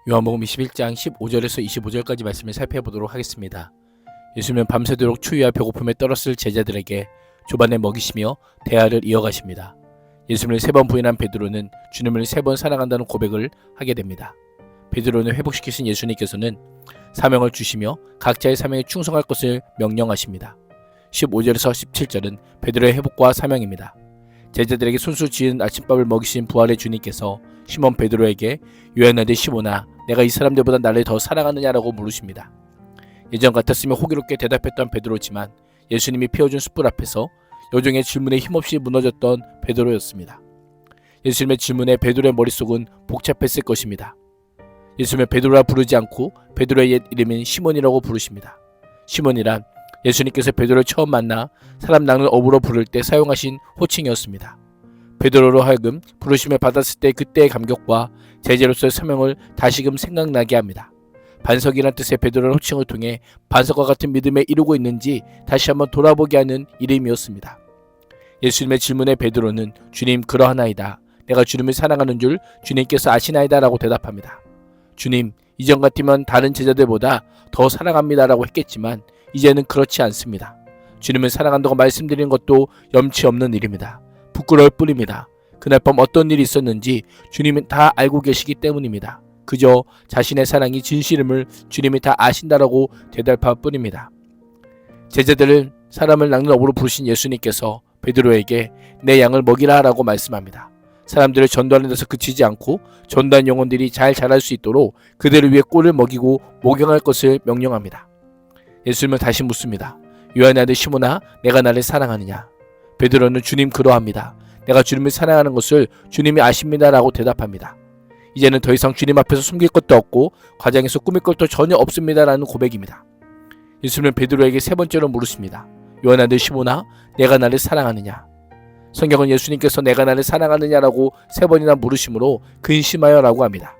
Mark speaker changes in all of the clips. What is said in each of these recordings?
Speaker 1: 요한복음 21장 15절에서 25절까지 말씀을 살펴보도록 하겠습니다. 예수님은 밤새도록 추위와 배고픔에 떨었을 제자들에게 조반에 먹이시며 대화를 이어가십니다. 예수님을 3번 부인한 베드로는 주님을 3번 사랑한다는 고백을 하게 됩니다. 베드로는 회복시키신 예수님께서는 사명을 주시며 각자의 사명에 충성할 것을 명령하십니다. 15절에서 17절은 베드로의 회복과 사명입니다. 제자들에게 손수 지은 아침밥을 먹이신 부활의 주님께서 시몬 베드로에게 요한 아들 시몬아 내가 이 사람들보다 나를 더 사랑하느냐라고 물으십니다. 예전 같았으면 호기롭게 대답했던 베드로지만 예수님이 피워준 숯불 앞에서 요정의 질문에 힘없이 무너졌던 베드로였습니다. 예수님의 질문에 베드로의 머릿속은 복잡했을 것입니다. 예수님은 베드로라 부르지 않고 베드로의 옛 이름인 시몬이라고 부르십니다. 시몬이란 예수님께서 베드로를 처음 만나 사람 낚는 어부로 부를 때 사용하신 호칭이었습니다. 베드로로 하여금 부르심을 받았을 때 그때의 감격과 제자로서의 사명을 다시금 생각나게 합니다. 반석이란 뜻의 베드로의 호칭을 통해 반석과 같은 믿음에 이루고 있는지 다시 한번 돌아보게 하는 이름이었습니다. 예수님의 질문에 베드로는 주님 그러하나이다. 내가 주님을 사랑하는 줄 주님께서 아시나이다 라고 대답합니다. 주님 이전 같으면 다른 제자들보다 더 사랑합니다라고 했겠지만 이제는 그렇지 않습니다. 주님을 사랑한다고 말씀드리는 것도 염치 없는 일입니다. 부끄러울 뿐입니다. 그날 밤 어떤 일이 있었는지 주님은 다 알고 계시기 때문입니다. 그저 자신의 사랑이 진실임을 주님이 다 아신다라고 대답할 뿐입니다. 제자들은 사람을 낚는 어부로 부르신 예수님께서 베드로에게 내 양을 먹이라 라고 말씀합니다. 사람들을 전도하는 데서 그치지 않고 전도한 영혼들이 잘 자랄 수 있도록 그들을 위해 꼴을 먹이고 목양할 것을 명령합니다. 예수님은 다시 묻습니다. 요한의 아들 시몬아 내가 나를 사랑하느냐? 베드로는 주님 그러합니다. 내가 주님을 사랑하는 것을 주님이 아십니다 라고 대답합니다. 이제는 더 이상 주님 앞에서 숨길 것도 없고 과장에서 꾸밀 것도 전혀 없습니다 라는 고백입니다. 예수님은 베드로에게 3번째로 물으십니다. 요한의 아들 시몬아 내가 나를 사랑하느냐? 성경은 예수님께서 내가 나를 사랑하느냐라고 3번이나 물으심으로 근심하여 라고 합니다.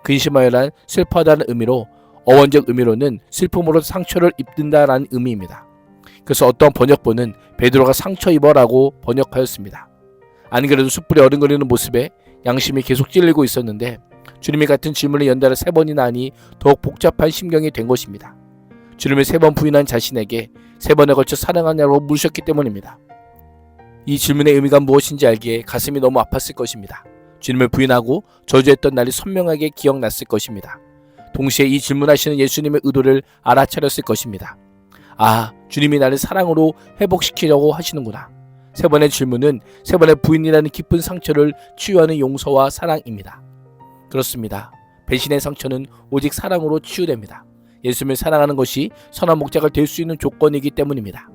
Speaker 1: 근심하여란 슬퍼하다는 의미로 어원적 의미로는 슬픔으로 상처를 입는다라는 의미입니다. 그래서 어떤 번역본은 베드로가 상처 입어라고 번역하였습니다. 안 그래도 숯불이 어른거리는 모습에 양심이 계속 찔리고 있었는데 주님이 같은 질문을 연달아 3번이나 하니 더욱 복잡한 심경이 된 것입니다. 주님을 3번 부인한 자신에게 3번에 걸쳐 사랑하냐고 물으셨기 때문입니다. 이 질문의 의미가 무엇인지 알기에 가슴이 너무 아팠을 것입니다. 주님을 부인하고 저주했던 날이 선명하게 기억났을 것입니다. 동시에 이 질문하시는 예수님의 의도를 알아차렸을 것입니다. 아, 주님이 나를 사랑으로 회복시키려고 하시는구나. 3번의 질문은 3번의 부인이라는 깊은 상처를 치유하는 용서와 사랑입니다. 그렇습니다. 배신의 상처는 오직 사랑으로 치유됩니다. 예수님을 사랑하는 것이 선한 목자가 될 수 있는 조건이기 때문입니다.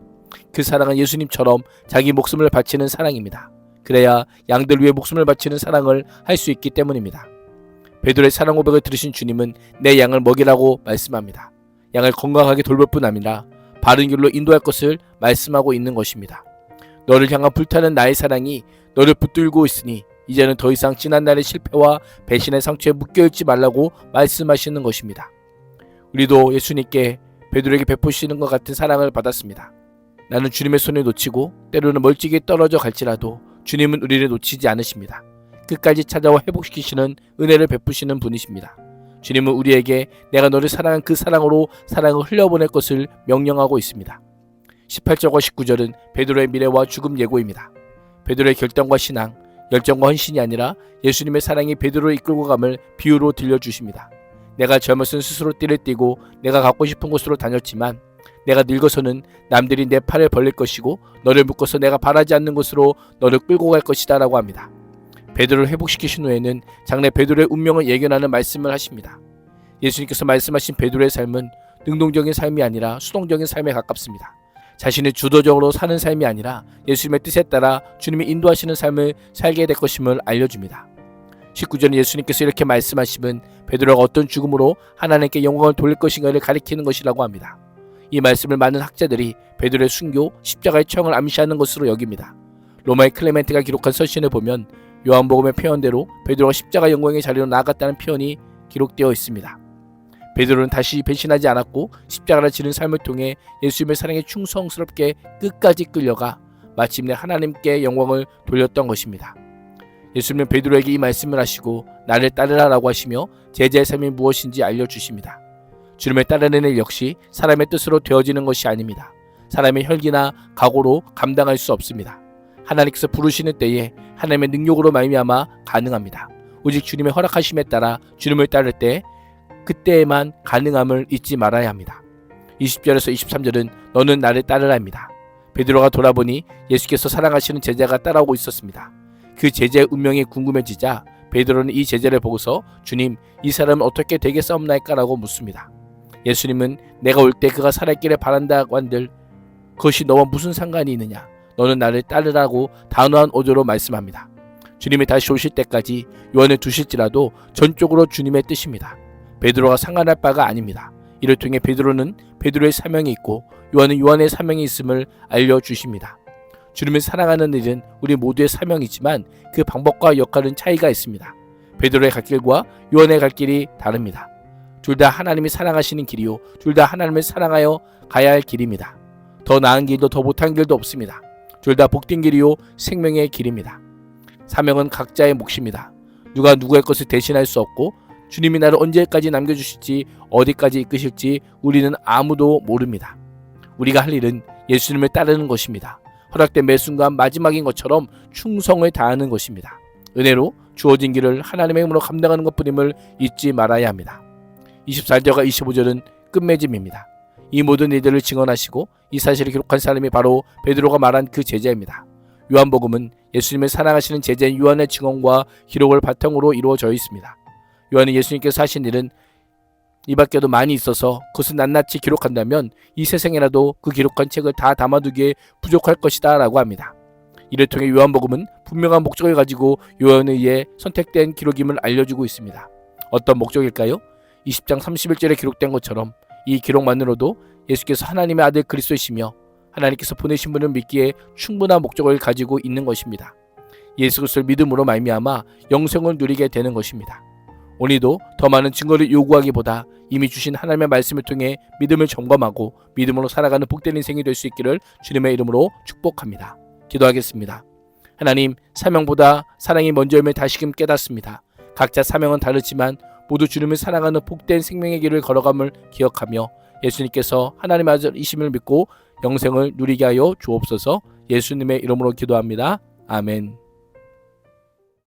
Speaker 1: 그 사랑은 예수님처럼 자기 목숨을 바치는 사랑입니다. 그래야 양들 위해 목숨을 바치는 사랑을 할 수 있기 때문입니다. 베드로의 사랑 고백을 들으신 주님은 내 양을 먹이라고 말씀합니다. 양을 건강하게 돌볼 뿐 아니라 바른 길로 인도할 것을 말씀하고 있는 것입니다. 너를 향한 불타는 나의 사랑이 너를 붙들고 있으니 이제는 더 이상 지난날의 실패와 배신의 상처에 묶여있지 말라고 말씀하시는 것입니다. 우리도 예수님께 베드로에게 베푸시는 것 같은 사랑을 받았습니다. 나는 주님의 손을 놓치고 때로는 멀찍이 떨어져 갈지라도 주님은 우리를 놓치지 않으십니다. 끝까지 찾아와 회복시키시는 은혜를 베푸시는 분이십니다. 주님은 우리에게 내가 너를 사랑한 그 사랑으로 사랑을 흘려보낼 것을 명령하고 있습니다. 18절과 19절은 베드로의 미래와 죽음 예고입니다. 베드로의 결단과 신앙, 열정과 헌신이 아니라 예수님의 사랑이 베드로를 이끌고 감을 비유로 들려주십니다. 내가 젊었을 스스로 띠를 띠고 내가 갖고 싶은 곳으로 다녔지만 내가 늙어서는 남들이 내 팔을 벌릴 것이고 너를 묶어서 내가 바라지 않는 곳으로 너를 끌고 갈 것이다 라고 합니다. 베드로를 회복시키신 후에는 장래 베드로의 운명을 예견하는 말씀을 하십니다. 예수님께서 말씀하신 베드로의 삶은 능동적인 삶이 아니라 수동적인 삶에 가깝습니다. 자신이 주도적으로 사는 삶이 아니라 예수님의 뜻에 따라 주님이 인도하시는 삶을 살게 될 것임을 알려줍니다. 19절은 예수님께서 이렇게 말씀하시면 베드로가 어떤 죽음으로 하나님께 영광을 돌릴 것인가를 가리키는 것이라고 합니다. 이 말씀을 많은 학자들이 베드로의 순교, 십자가의 처형을 암시하는 것으로 여깁니다. 로마의 클레멘트가 기록한 서신을 보면 요한복음의 표현대로 베드로가 십자가 영광의 자리로 나아갔다는 표현이 기록되어 있습니다. 베드로는 다시 배신하지 않았고 십자가를 지는 삶을 통해 예수님의 사랑에 충성스럽게 끝까지 끌려가 마침내 하나님께 영광을 돌렸던 것입니다. 예수님은 베드로에게 이 말씀을 하시고 나를 따르라라고 하시며 제자의 삶이 무엇인지 알려주십니다. 주님을 따르는 일 역시 사람의 뜻으로 되어지는 것이 아닙니다. 사람의 혈기나 각오로 감당할 수 없습니다. 하나님께서 부르시는 때에 하나님의 능력으로 말미암아 가능합니다. 오직 주님의 허락하심에 따라 주님을 따를 때 그때에만 가능함을 잊지 말아야 합니다. 20절에서 23절은 너는 나를 따르라입니다. 베드로가 돌아보니 예수께서 사랑하시는 제자가 따라오고 있었습니다. 그 제자의 운명이 궁금해지자 베드로는 이 제자를 보고서 주님, 이 사람은 어떻게 되겠사옵나이까? 라고 묻습니다. 예수님은 내가 올 때 그가 살아있기를 바란다고 한들 그것이 너와 무슨 상관이 있느냐? 너는 나를 따르라고 단호한 어조로 말씀합니다. 주님이 다시 오실 때까지 요한을 두실지라도 전적으로 주님의 뜻입니다. 베드로가 상관할 바가 아닙니다. 이를 통해 베드로는 베드로의 사명이 있고 요한은 요한의 사명이 있음을 알려주십니다. 주님을 사랑하는 일은 우리 모두의 사명이지만 그 방법과 역할은 차이가 있습니다. 베드로의 갈 길과 요한의 갈 길이 다릅니다. 둘 다 하나님이 사랑하시는 길이요, 둘 다 하나님을 사랑하여 가야 할 길입니다. 더 나은 길도 더 못한 길도 없습니다. 둘 다 복된 길이요, 생명의 길입니다. 사명은 각자의 몫입니다. 누가 누구의 것을 대신할 수 없고 주님이 나를 언제까지 남겨주실지 어디까지 이끄실지 우리는 아무도 모릅니다. 우리가 할 일은 예수님을 따르는 것입니다. 허락된 매 순간 마지막인 것처럼 충성을 다하는 것입니다. 은혜로 주어진 길을 하나님의 힘으로 감당하는 것뿐임을 잊지 말아야 합니다. 24절과 25절은 끝맺음입니다. 이 모든 일들을 증언하시고 이 사실을 기록한 사람이 바로 베드로가 말한 그 제자입니다. 요한복음은 예수님을 사랑하시는 제자인 요한의 증언과 기록을 바탕으로 이루어져 있습니다. 요한은 예수님께서 하신 일은 이 밖에도 많이 있어서 그것을 낱낱이 기록한다면 이 세상에라도 그 기록한 책을 다 담아두기에 부족할 것이다 라고 합니다. 이를 통해 요한복음은 분명한 목적을 가지고 요한에 의해 선택된 기록임을 알려주고 있습니다. 어떤 목적일까요? 20장 31절에 기록된 것처럼 이 기록만으로도 예수께서 하나님의 아들 그리스도이시며 하나님께서 보내신 분을 믿기에 충분한 목적을 가지고 있는 것입니다. 예수 그리스도를 믿음으로 말미암아 영생을 누리게 되는 것입니다. 오늘도 더 많은 증거를 요구하기보다 이미 주신 하나님의 말씀을 통해 믿음을 점검하고 믿음으로 살아가는 복된 인생이 될 수 있기를 주님의 이름으로 축복합니다. 기도하겠습니다. 하나님, 사명보다 사랑이 먼저임을 다시금 깨닫습니다. 각자 사명은 다르지만 모두 주님을 사랑하는 복된 생명의 길을 걸어감을 기억하며 예수님께서 하나님의 아들이심을 믿고 영생을 누리게 하여 주옵소서. 예수님의 이름으로 기도합니다. 아멘.